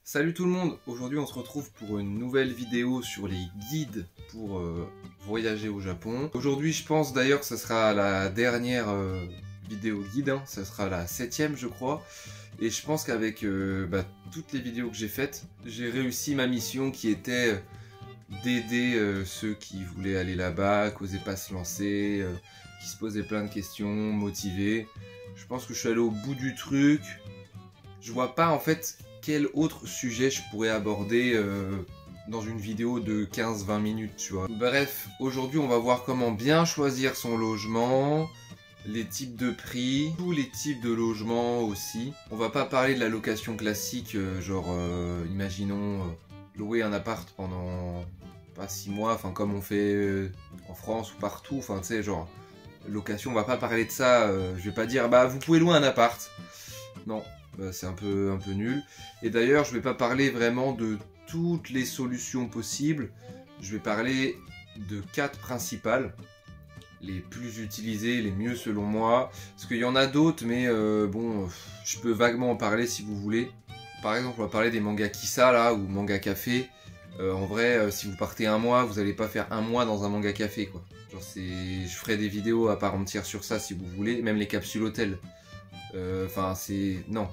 Salut tout le monde, aujourd'hui on se retrouve pour une nouvelle vidéo sur les guides pour voyager au Japon. Aujourd'hui je pense d'ailleurs que ce sera la dernière vidéo guide, hein. Ça sera la 7ème je crois. Et je pense qu'avec toutes les vidéos que j'ai faites, j'ai réussi ma mission qui était d'aider ceux qui voulaient aller là-bas, qui n'osaient pas se lancer, qui se posaient plein de questions, motivés. Je pense que je suis allé au bout du truc. Je vois pas en fait quel autre sujet je pourrais aborder dans une vidéo de 15-20 minutes, tu vois. Bref, aujourd'hui on va voir comment bien choisir son logement, les types de prix, tous les types de logements aussi. On va pas parler de la location classique, imaginons louer un appart pendant pas 6 mois, enfin comme on fait en France ou partout, enfin tu sais genre location, on va pas parler de ça, je vais pas dire bah vous pouvez louer un appart. Non. C'est un peu nul. Et d'ailleurs, je vais pas parler vraiment de toutes les solutions possibles. Je vais parler de 4 principales. Les plus utilisées, les mieux selon moi. Parce qu'il y en a d'autres, mais je peux vaguement en parler si vous voulez. Par exemple, on va parler des mangas Kissa, là, ou manga café. En vrai, si vous partez un mois, vous n'allez pas faire un mois dans un manga café, quoi. Genre, je ferai des vidéos à part entière sur ça si vous voulez. Même les capsules hôtels. Non.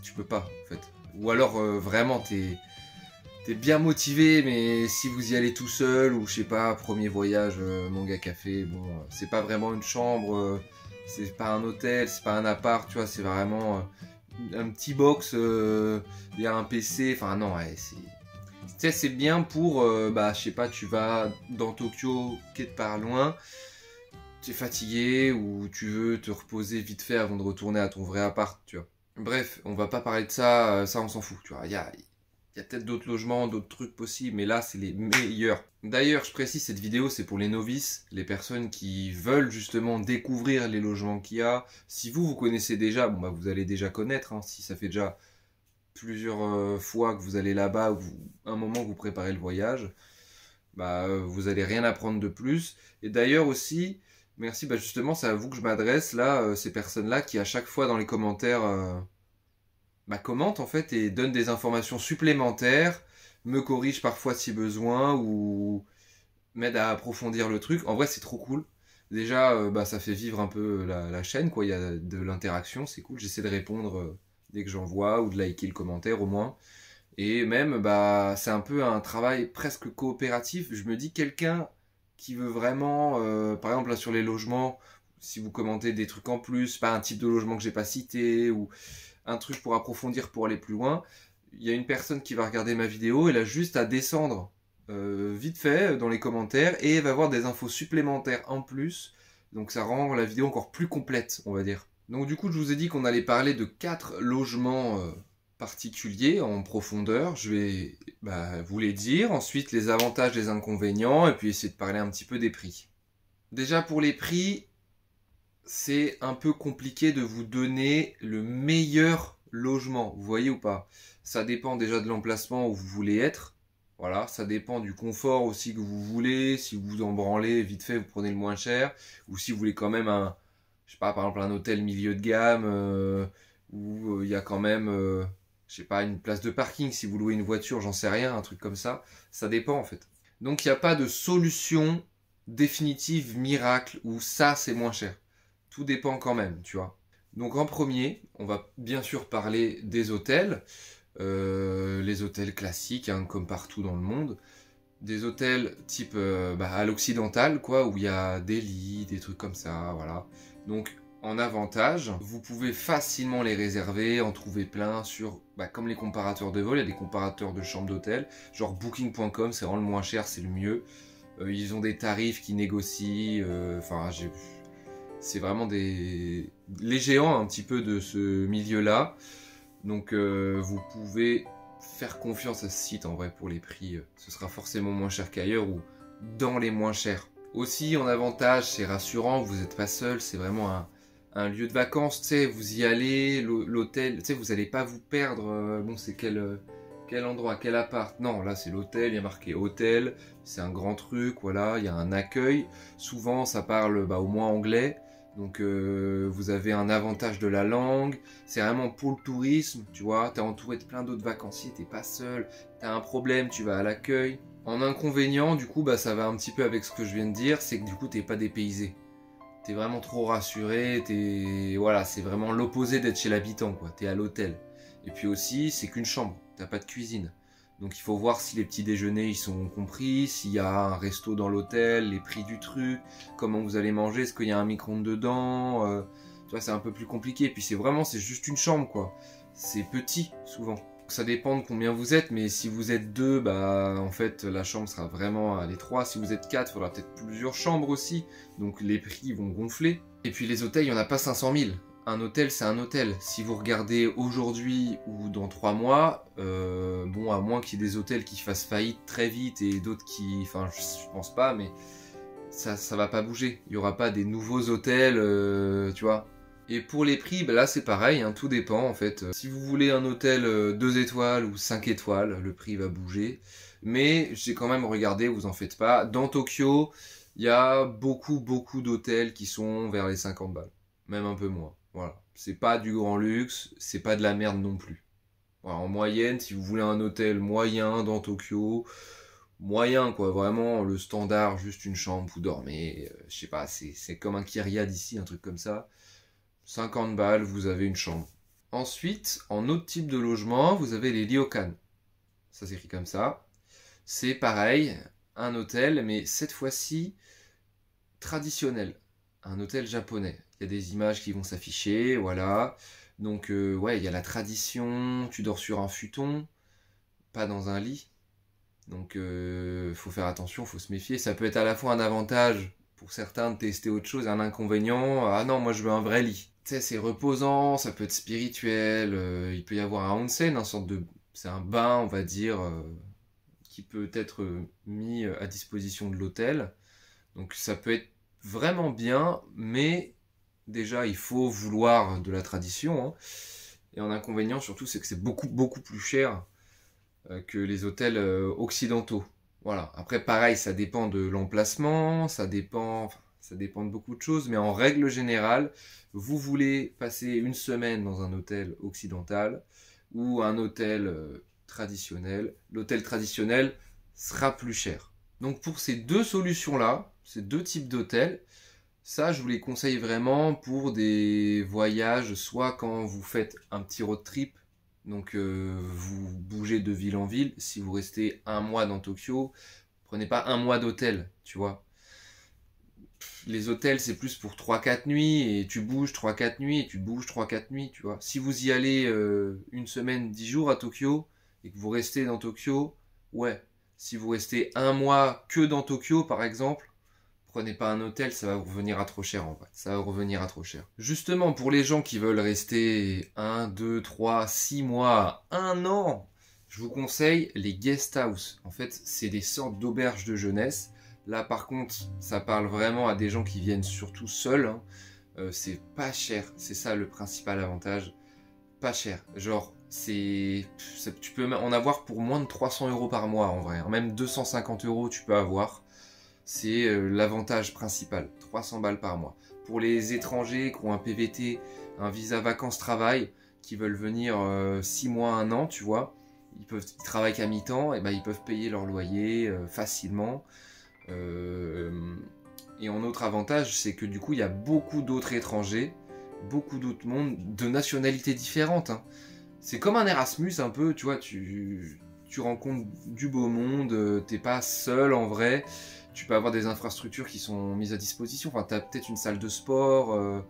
Tu peux pas en fait. Ou alors vraiment t'es bien motivé, mais si vous y allez tout seul ou je sais pas, premier voyage manga café, bon c'est pas vraiment une chambre, c'est pas un hôtel, c'est pas un appart, tu vois, c'est vraiment un petit box, il y a un PC, enfin non ouais, c'est bien pour je sais pas, tu vas dans Tokyo quelque part loin, tu es fatigué ou tu veux te reposer vite fait avant de retourner à ton vrai appart, tu vois. Bref, on va pas parler de ça, ça on s'en fout, tu vois. Il y a peut-être d'autres logements, d'autres trucs possibles, mais là c'est les meilleurs. D'ailleurs, je précise, cette vidéo c'est pour les novices, les personnes qui veulent justement découvrir les logements qu'il y a. Si vous connaissez déjà, vous allez déjà connaître, hein, si ça fait déjà plusieurs fois que vous allez là-bas, ou un moment que vous préparez le voyage, vous allez rien apprendre de plus. Et d'ailleurs aussi, merci, justement, c'est à vous que je m'adresse, là, ces personnes-là qui à chaque fois dans les commentaires commentent en fait et donnent des informations supplémentaires, me corrigent parfois si besoin ou m'aident à approfondir le truc. En vrai, c'est trop cool. Déjà, ça fait vivre un peu la chaîne, quoi. Il y a de l'interaction, c'est cool. J'essaie de répondre dès que j'en vois ou de liker le commentaire au moins. Et même, c'est un peu un travail presque coopératif. Je me dis, quelqu'un qui veut vraiment, par exemple là sur les logements, si vous commentez des trucs en plus, pas un type de logement que j'ai pas cité, ou un truc pour approfondir, pour aller plus loin, il y a une personne qui va regarder ma vidéo, elle a juste à descendre vite fait dans les commentaires, et elle va avoir des infos supplémentaires en plus, donc ça rend la vidéo encore plus complète, on va dire. Donc du coup, je vous ai dit qu'on allait parler de 4 logements particuliers en profondeur. Je vais vous les dire, ensuite les avantages, les inconvénients, et puis essayer de parler un petit peu des prix. Déjà pour les prix, c'est un peu compliqué de vous donner le meilleur logement, vous voyez ou pas? Ça dépend déjà de l'emplacement où vous voulez être, voilà, ça dépend du confort aussi que vous voulez, si vous vous en branlez, vite fait vous prenez le moins cher, ou si vous voulez quand même je sais pas, par exemple un hôtel milieu de gamme, où il y a quand même, je sais pas, une place de parking, si vous louez une voiture, j'en sais rien, un truc comme ça dépend en fait. Donc il n'y a pas de solution définitive, miracle, où ça c'est moins cher. Tout dépend quand même, tu vois. Donc en premier, on va bien sûr parler des hôtels, les hôtels classiques, hein, comme partout dans le monde. Des hôtels type à l'occidental, quoi, où il y a des lits, des trucs comme ça, voilà. Donc en avantage, vous pouvez facilement les réserver, en trouver plein sur, comme les comparateurs de vol, il y a des comparateurs de chambres d'hôtel, genre booking.com, c'est vraiment le moins cher, c'est le mieux. Ils ont des tarifs qui négocient, c'est vraiment les géants un petit peu de ce milieu-là. Donc vous pouvez faire confiance à ce site en vrai pour les prix. Ce sera forcément moins cher qu'ailleurs ou dans les moins chers. Aussi en avantage, c'est rassurant, vous n'êtes pas seul, c'est vraiment un lieu de vacances, tu sais, vous y allez, l'hôtel, tu sais, vous n'allez pas vous perdre, c'est quel endroit, quel appart? Non, là c'est l'hôtel, il y a marqué hôtel, c'est un grand truc, voilà, il y a un accueil. Souvent ça parle au moins anglais, Donc vous avez un avantage de la langue, c'est vraiment pour le tourisme, tu vois, t'es entouré de plein d'autres vacanciers, t'es pas seul, t'as un problème, tu vas à l'accueil. En inconvénient, du coup, bah ça va un petit peu avec ce que je viens de dire, c'est que du coup t'es pas dépaysé. T'es vraiment trop rassuré, voilà, c'est vraiment l'opposé d'être chez l'habitant, quoi, t'es à l'hôtel. Et puis aussi, c'est qu'une chambre, t'as pas de cuisine. Donc il faut voir si les petits déjeuners ils sont compris, s'il y a un resto dans l'hôtel, les prix du truc, comment vous allez manger, est-ce qu'il y a un micro-ondes dedans, tu vois, c'est un peu plus compliqué. Et puis c'est juste une chambre, quoi. C'est petit, souvent. Ça dépend de combien vous êtes, mais si vous êtes deux, bah en fait la chambre sera vraiment à l'étroit. Si vous êtes quatre, il faudra peut-être plusieurs chambres aussi, donc les prix vont gonfler. Et puis les hôtels, il n'y en a pas 500 000. Un hôtel, c'est un hôtel. Si vous regardez aujourd'hui ou dans 3 mois, bon, à moins qu'il y ait des hôtels qui fassent faillite très vite et d'autres qui... Enfin, je pense pas, mais ça va pas bouger. Il y aura pas des nouveaux hôtels, tu vois. Et pour les prix, bah là c'est pareil, hein, tout dépend en fait. Si vous voulez un hôtel 2 étoiles ou 5 étoiles, le prix va bouger. Mais j'ai quand même regardé, vous en faites pas. Dans Tokyo, il y a beaucoup d'hôtels qui sont vers les 50 balles. Même un peu moins. Voilà. C'est pas du grand luxe, c'est pas de la merde non plus. Voilà, en moyenne, si vous voulez un hôtel moyen dans Tokyo, moyen quoi, vraiment le standard, juste une chambre, vous dormez, je sais pas, c'est comme un Kyriade ici, un truc comme ça. 50 balles, vous avez une chambre. Ensuite, en autre type de logement, vous avez les ryokan. Ça s'écrit comme ça. C'est pareil, un hôtel, mais cette fois-ci traditionnel. Un hôtel japonais. Il y a des images qui vont s'afficher, voilà. Donc, ouais, il y a la tradition, tu dors sur un futon, pas dans un lit. Donc, faut faire attention, faut se méfier. Ça peut être à la fois un avantage pour certains de tester autre chose, un inconvénient. Ah non, moi je veux un vrai lit. Tu sais, c'est reposant, ça peut être spirituel. Il peut y avoir un onsen, c'est un bain, on va dire, qui peut être mis à disposition de l'hôtel. Donc ça peut être vraiment bien, mais déjà il faut vouloir de la tradition, hein. Et en inconvénient surtout, c'est que c'est beaucoup plus cher que les hôtels occidentaux. Voilà. Après, pareil, ça dépend de l'emplacement, ça dépend de beaucoup de choses, mais en règle générale, vous voulez passer une semaine dans un hôtel occidental ou un hôtel traditionnel, l'hôtel traditionnel sera plus cher. Donc pour ces deux solutions-là, ces deux types d'hôtels, ça, je vous les conseille vraiment pour des voyages, soit quand vous faites un petit road trip, donc vous bougez de ville en ville. Si vous restez un mois dans Tokyo, prenez pas un mois d'hôtel, tu vois. Les hôtels, c'est plus pour 3-4 nuits, et tu bouges 3-4 nuits, et tu bouges 3-4 nuits, tu vois. Si vous y allez une semaine, 10 jours à Tokyo, et que vous restez dans Tokyo, ouais. Si vous restez un mois que dans Tokyo, par exemple, prenez pas un hôtel, ça va vous revenir à trop cher en vrai. Ça va vous revenir à trop cher. Justement, pour les gens qui veulent rester 1, 2, 3, 6 mois, 1 an, je vous conseille les guest house. En fait, c'est des sortes d'auberges de jeunesse. Là, par contre, ça parle vraiment à des gens qui viennent surtout seuls, hein. C'est pas cher, c'est ça le principal avantage. Pas cher. Genre, tu peux en avoir pour moins de 300 € par mois en vrai. Même 250 € tu peux avoir. C'est l'avantage principal, 300 balles par mois. Pour les étrangers qui ont un PVT, un visa vacances-travail, qui veulent venir 6 mois, 1 an, tu vois, ils travaillent qu'à mi-temps, et ben ils peuvent payer leur loyer facilement. Et en autre avantage, c'est que du coup, il y a beaucoup d'autres étrangers, beaucoup d'autres mondes, de nationalités différentes, hein. C'est comme un Erasmus un peu, tu vois, tu rencontres du beau monde, t'es pas seul en vrai. Tu peux avoir des infrastructures qui sont mises à disposition. Enfin, tu as peut-être une salle de sport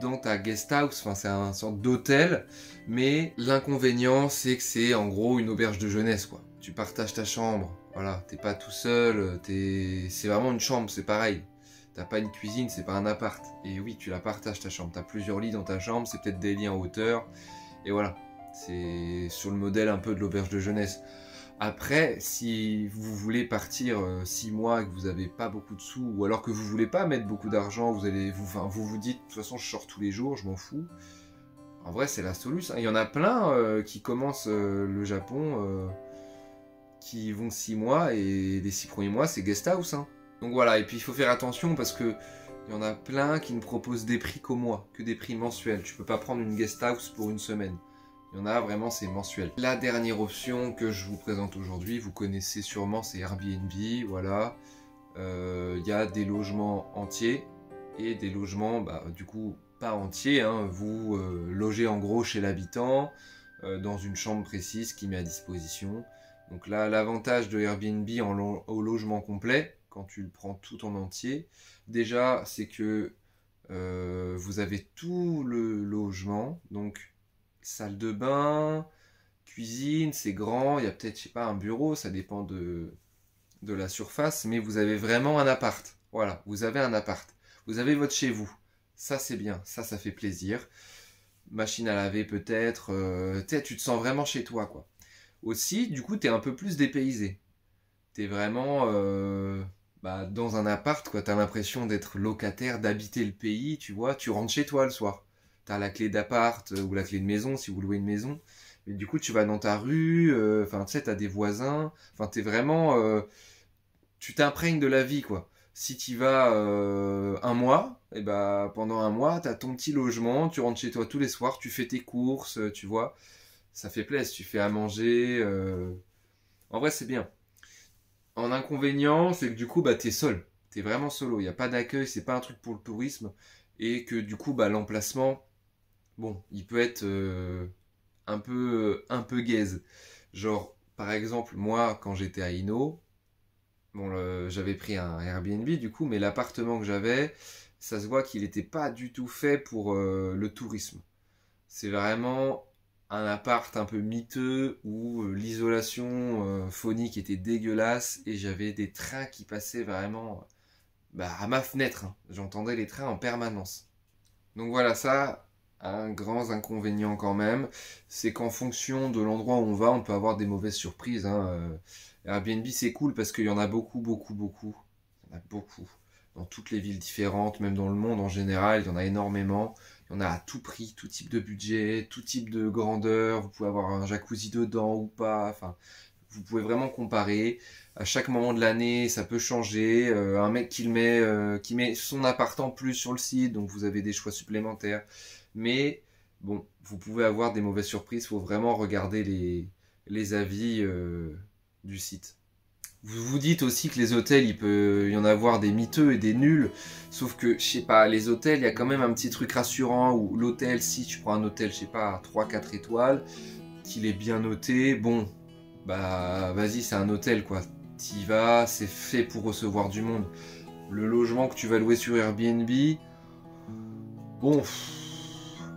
dans ta guest house. Enfin, c'est un sorte d'hôtel. Mais l'inconvénient, c'est que c'est en gros une auberge de jeunesse, quoi. Tu partages ta chambre. Voilà, t'es pas tout seul. C'est vraiment une chambre, c'est pareil. T'as pas une cuisine, c'est pas un appart. Et oui, tu la partages ta chambre. T'as plusieurs lits dans ta chambre. C'est peut-être des lits en hauteur. Et voilà. C'est sur le modèle un peu de l'auberge de jeunesse. Après, si vous voulez partir 6 mois et que vous n'avez pas beaucoup de sous, ou alors que vous voulez pas mettre beaucoup d'argent, vous vous dites, de toute façon je sors tous les jours, je m'en fous. En vrai, c'est la solution. Il y en a plein qui commencent le Japon, qui vont 6 mois, et les 6 premiers mois, c'est guest house, hein. Donc voilà, et puis il faut faire attention parce que Il y en a plein qui ne proposent des prix qu'au mois, que des prix mensuels. Tu peux pas prendre une guest house pour une semaine. Il y en a vraiment, c'est mensuel. La dernière option que je vous présente aujourd'hui, vous connaissez sûrement, c'est Airbnb, voilà. Il y a des logements entiers et des logements, du coup, pas entiers. Hein. Vous logez en gros chez l'habitant, dans une chambre précise qu'il met à disposition. Donc là, l'avantage de Airbnb au logement complet, quand tu le prends tout en entier, déjà, c'est que vous avez tout le logement, donc salle de bain, cuisine, c'est grand, il y a peut-être, je sais pas, un bureau, ça dépend de la surface, mais vous avez vraiment un appart. Voilà, vous avez un appart. Vous avez votre chez vous. Ça, c'est bien, ça fait plaisir. Machine à laver peut-être, tu te sens vraiment chez toi, quoi. Aussi, du coup, tu es un peu plus dépaysé. Tu es vraiment dans un appart, quoi. Tu as l'impression d'être locataire, d'habiter le pays, tu vois. Tu rentres chez toi le soir. Tu as la clé d'appart ou la clé de maison si vous louez une maison. Mais du coup, tu vas dans ta rue, tu sais, tu as des voisins. Enfin, tu es vraiment... tu t'imprègnes de la vie, quoi. Si tu vas un mois, et pendant un mois, tu as ton petit logement, tu rentres chez toi tous les soirs, tu fais tes courses, tu vois. Ça fait plaisir, tu fais à manger. En vrai, c'est bien. En inconvénient, c'est que du coup, t'es seul. T'es vraiment solo. Il n'y a pas d'accueil, c'est pas un truc pour le tourisme. Et que du coup, l'emplacement, bon, il peut être un peu gaze. Genre, par exemple, moi, quand j'étais à Ino, bon, j'avais pris un Airbnb du coup, mais l'appartement que j'avais, ça se voit qu'il n'était pas du tout fait pour le tourisme. C'est vraiment un appart un peu miteux où l'isolation phonique était dégueulasse et j'avais des trains qui passaient vraiment à ma fenêtre. Hein. J'entendais les trains en permanence. Donc voilà, ça, un grand inconvénient quand même, c'est qu'en fonction de l'endroit où on peut avoir des mauvaises surprises. Hein. Airbnb, c'est cool parce qu'il y en a beaucoup, beaucoup, beaucoup. Il y en a beaucoup. Dans toutes les villes différentes, même dans le monde en général, il y en a énormément. Il y en a à tout prix, tout type de budget, tout type de grandeur. Vous pouvez avoir un jacuzzi dedans ou pas. Enfin, vous pouvez vraiment comparer. À chaque moment de l'année, ça peut changer. Un mec qui met son appart en plus sur le site, donc vous avez des choix supplémentaires. Mais bon, vous pouvez avoir des mauvaises surprises. Il faut vraiment regarder les avis du site. Vous vous dites aussi que les hôtels, il peut y en avoir des miteux et des nuls. Sauf que, je sais pas, les hôtels, il y a quand même un petit truc rassurant où l'hôtel, si tu prends un hôtel, je sais pas, à 3-4 étoiles, qu'il est bien noté, bon, vas-y, c'est un hôtel, quoi. T'y vas, c'est fait pour recevoir du monde. Le logement que tu vas louer sur Airbnb, bon,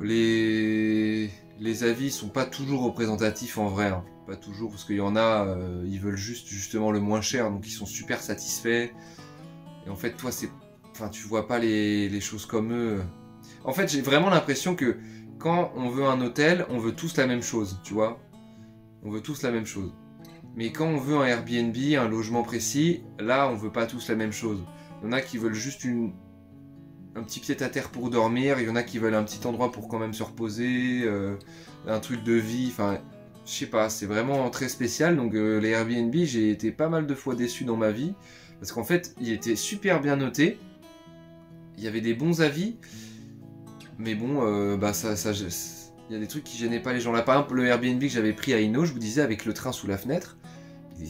les avis sont pas toujours représentatifs en vrai. Hein. Pas toujours, parce qu'il y en a, ils veulent justement le moins cher, donc ils sont super satisfaits. Et en fait, toi, tu vois pas les choses comme eux. En fait, j'ai vraiment l'impression que quand on veut un hôtel, on veut tous la même chose, tu vois. On veut tous la même chose. Mais quand on veut un Airbnb, un logement précis, là, on veut pas tous la même chose. Il y en a qui veulent juste un petit pied-à-terre pour dormir, il y en a qui veulent un petit endroit pour quand même se reposer, un truc de vie, enfin, je sais pas, c'est vraiment très spécial. Donc les Airbnb, j'ai été pas mal de fois déçu dans ma vie, parce qu'en fait, il était super bien noté, il y avait des bons avis, mais bon, il y a des trucs qui gênaient pas les gens. Là, par exemple, le Airbnb que j'avais pris à Ino, je vous disais, avec le train sous la fenêtre, il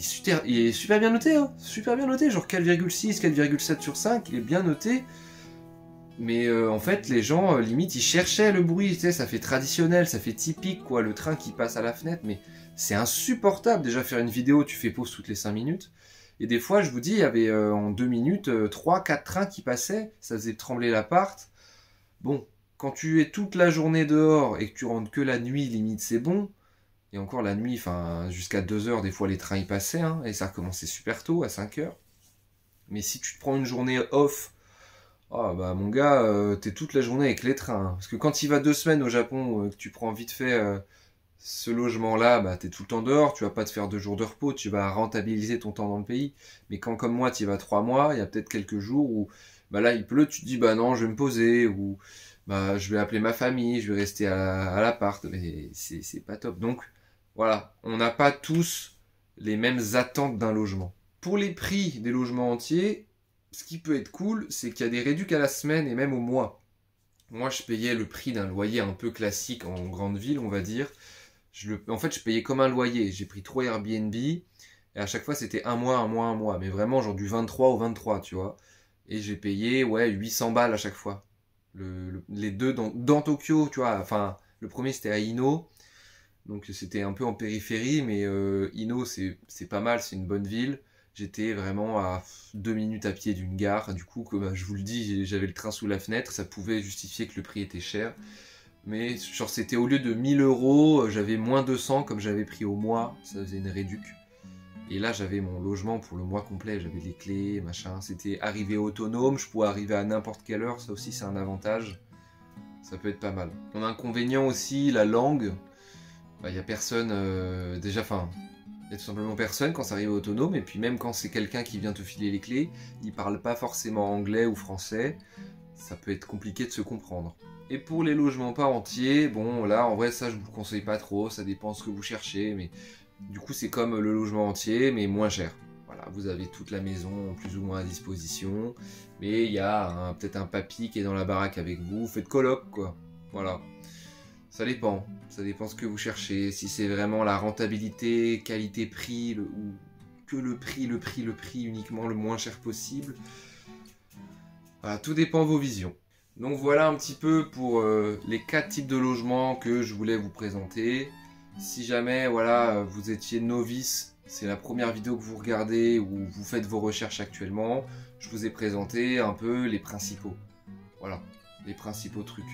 est super bien noté, hein, super bien noté, genre 4,6, 4,7 sur 5, il est bien noté. Mais en fait, les gens, limite, ils cherchaient le bruit, tu sais, ça fait traditionnel, ça fait typique, quoi, le train qui passe à la fenêtre, mais c'est insupportable. Déjà, faire une vidéo, tu fais pause toutes les 5 minutes, et des fois, je vous dis, il y avait en 2 minutes, 3-4 trains qui passaient, ça faisait trembler l'appart. Bon, quand tu es toute la journée dehors, et que tu rentres que la nuit, limite, c'est bon, et encore la nuit, enfin, jusqu'à 2 heures, des fois, les trains, ils passaient, hein, et ça recommençait super tôt, à 5 heures. Mais si tu te prends une journée off, ah mon gars, t'es toute la journée avec les trains. Hein. Parce que quand il va 2 semaines au Japon, que tu prends vite fait ce logement-là, t'es tout le temps dehors, tu vas pas te faire 2 jours de repos, tu vas rentabiliser ton temps dans le pays. Mais quand comme moi, tu y vas 3 mois, il y a peut-être quelques jours où là il pleut, tu te dis non, je vais me poser, ou je vais appeler ma famille, je vais rester à l'appart. Mais c'est pas top. Donc voilà, on n'a pas tous les mêmes attentes d'un logement. Pour les prix des logements entiers, ce qui peut être cool, c'est qu'il y a des réducs à la semaine et même au mois. Moi, je payais le prix d'un loyer un peu classique en grande ville, on va dire. En fait, je payais comme un loyer. J'ai pris 3 Airbnb et à chaque fois, c'était un mois, un mois, un mois. Mais vraiment, genre du 23 au 23, tu vois. Et j'ai payé, ouais, 800 balles à chaque fois. Les deux dans Tokyo, tu vois. Enfin, le premier, c'était à Ino. Donc, c'était un peu en périphérie. Mais Ino, c'est pas mal, c'est une bonne ville. J'étais vraiment à 2 minutes à pied d'une gare. Du coup, comme je vous le dis, j'avais le train sous la fenêtre. Ça pouvait justifier que le prix était cher. Mais genre, c'était au lieu de 1000 euros, j'avais moins 200 comme j'avais pris au mois. Ça faisait une réduc. Et là, j'avais mon logement pour le mois complet. J'avais les clés, machin. C'était arrivé autonome. Je pouvais arriver à n'importe quelle heure. Ça aussi, c'est un avantage. Ça peut être pas mal. Mon inconvénient aussi, la langue. Bah, y a personne. Déjà, enfin. Il y a tout simplement personne quand ça arrive autonome. Et puis, même quand c'est quelqu'un qui vient te filer les clés, il parle pas forcément anglais ou français. Ça peut être compliqué de se comprendre. Et pour les logements pas entiers, bon là en vrai ça je vous le conseille pas trop, ça dépend ce que vous cherchez, mais du coup c'est comme le logement entier mais moins cher. Voilà, vous avez toute la maison plus ou moins à disposition, mais il y a peut-être un papy qui est dans la baraque avec vous, faites coloc quoi. Voilà, ça dépend ce que vous cherchez, si c'est vraiment la rentabilité, qualité-prix, ou que le prix uniquement le moins cher possible. Voilà, tout dépend de vos visions. Donc voilà un petit peu pour les 4 types de logements que je voulais vous présenter. Si jamais voilà, vous étiez novice, c'est la première vidéo que vous regardez ou vous faites vos recherches actuellement, je vous ai présenté un peu les principaux. Voilà, les principaux trucs.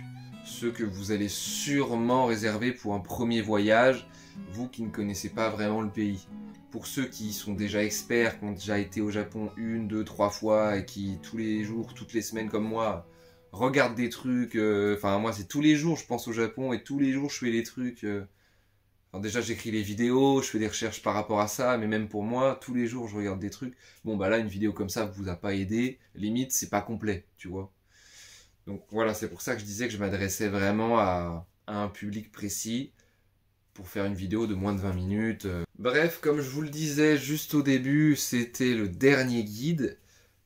Ceux que vous allez sûrement réserver pour un premier voyage, vous qui ne connaissez pas vraiment le pays. Pour ceux qui sont déjà experts, qui ont déjà été au Japon 1, 2, 3 fois et qui tous les jours, toutes les semaines comme moi, regardent des trucs. Enfin, moi, c'est tous les jours, je pense au Japon et tous les jours, je fais des trucs. Alors déjà, j'écris les vidéos, je fais des recherches par rapport à ça, mais même pour moi, tous les jours, je regarde des trucs. Bon, bah là, une vidéo comme ça vous a pas aidé. Limite, c'est pas complet, tu vois. Donc voilà, c'est pour ça que je disais que je m'adressais vraiment à un public précis pour faire une vidéo de moins de 20 minutes. Bref, comme je vous le disais juste au début, c'était le dernier guide.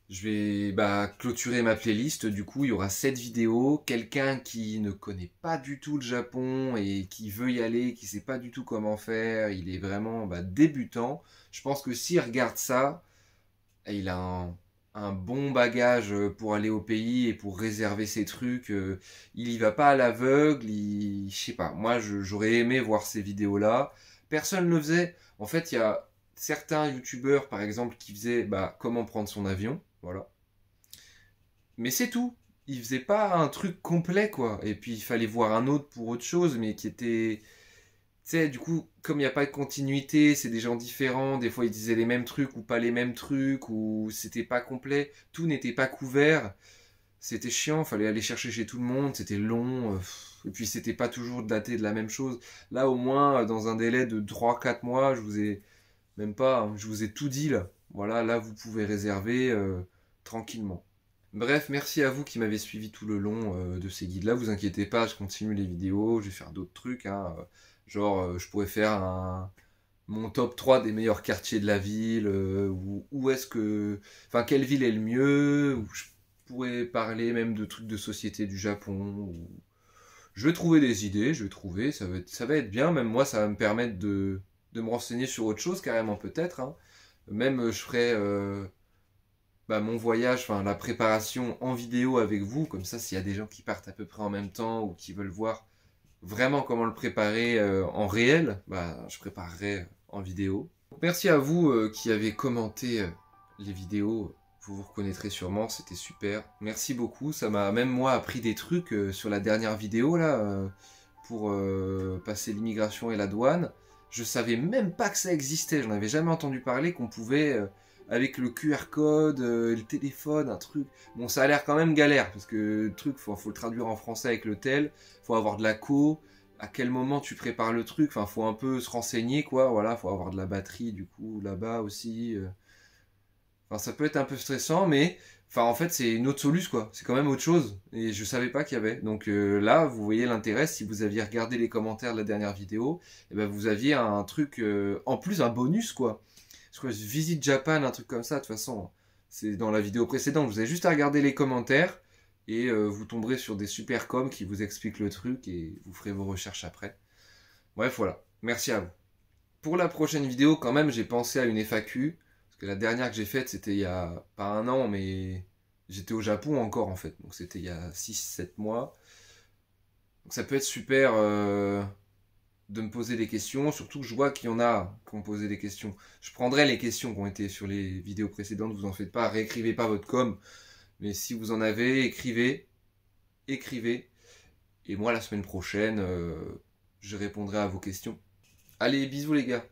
Je vais clôturer ma playlist, du coup il y aura 7 vidéos. Quelqu'un qui ne connaît pas du tout le Japon et qui veut y aller, qui sait pas du tout comment faire, il est vraiment débutant. Je pense que s'il regarde ça, il a un bon bagage pour aller au pays et pour réserver ses trucs. Il y va pas à l'aveugle, je sais pas. Moi, j'aurais aimé voir ces vidéos-là. Personne ne le faisait. En fait, il y a certains youtubeurs, par exemple, qui faisaient comment prendre son avion. Voilà. Mais c'est tout. Il faisait pas un truc complet, quoi. Et puis, il fallait voir un autre pour autre chose, mais qui était... Tu sais, du coup, comme il n'y a pas de continuité, c'est des gens différents, des fois ils disaient les mêmes trucs ou pas les mêmes trucs, ou c'était pas complet, tout n'était pas couvert, c'était chiant, fallait aller chercher chez tout le monde, c'était long, et puis c'était pas toujours daté de la même chose. Là au moins, dans un délai de 3 4 mois, je vous ai, même pas, hein, je vous ai tout dit là. Voilà, là vous pouvez réserver tranquillement. Bref, merci à vous qui m'avez suivi tout le long de ces guides-là. Vous inquiétez pas, je continue les vidéos, je vais faire d'autres trucs. Hein. Genre, je pourrais faire mon top 3 des meilleurs quartiers de la ville, où est-ce que... Enfin, quelle ville est le mieux, ou je pourrais parler même de trucs de société du Japon. Je vais trouver des idées, je vais trouver, ça va être bien. Même moi, ça va me permettre de me renseigner sur autre chose, carrément peut-être. Hein. Même, je ferai... mon voyage, enfin la préparation en vidéo avec vous, comme ça s'il y a des gens qui partent à peu près en même temps ou qui veulent voir vraiment comment le préparer en réel, je préparerai en vidéo. Merci à vous qui avez commenté les vidéos, vous vous reconnaîtrez sûrement, c'était super. Merci beaucoup, ça m'a même moi appris des trucs sur la dernière vidéo là, pour passer l'immigration et la douane. Je savais même pas que ça existait, j'en avais jamais entendu parler, qu'on pouvait... avec le QR code, le téléphone, un truc. Bon, ça a l'air quand même galère, parce que le truc, faut le traduire en français avec le tel, faut avoir de la co, à quel moment tu prépares le truc, enfin, faut un peu se renseigner, quoi, voilà, faut avoir de la batterie, du coup, là-bas aussi. Enfin, ça peut être un peu stressant, mais, enfin, en fait, c'est une autre solution, quoi, c'est quand même autre chose, et je savais pas qu'il y avait. Donc là, vous voyez l'intérêt, si vous aviez regardé les commentaires de la dernière vidéo, et vous aviez un truc, en plus, un bonus, quoi. Je crois que Visit Japan, un truc comme ça, de toute façon, C'est dans la vidéo précédente. Vous avez juste à regarder les commentaires et vous tomberez sur des super coms qui vous expliquent le truc et vous ferez vos recherches après. Bref, voilà. Merci à vous. Pour la prochaine vidéo, quand même, j'ai pensé à une FAQ. Parce que la dernière que j'ai faite, c'était il y a pas un an, mais j'étais au Japon encore en fait. Donc c'était il y a 6-7 mois. Donc ça peut être super de me poser des questions. Surtout que je vois qu'il y en a qui ont posé des questions. Je prendrai les questions qui ont été sur les vidéos précédentes. Vous en faites pas. Réécrivez pas votre com. Mais si vous en avez, écrivez. Écrivez. Et moi, la semaine prochaine, je répondrai à vos questions. Allez, bisous les gars.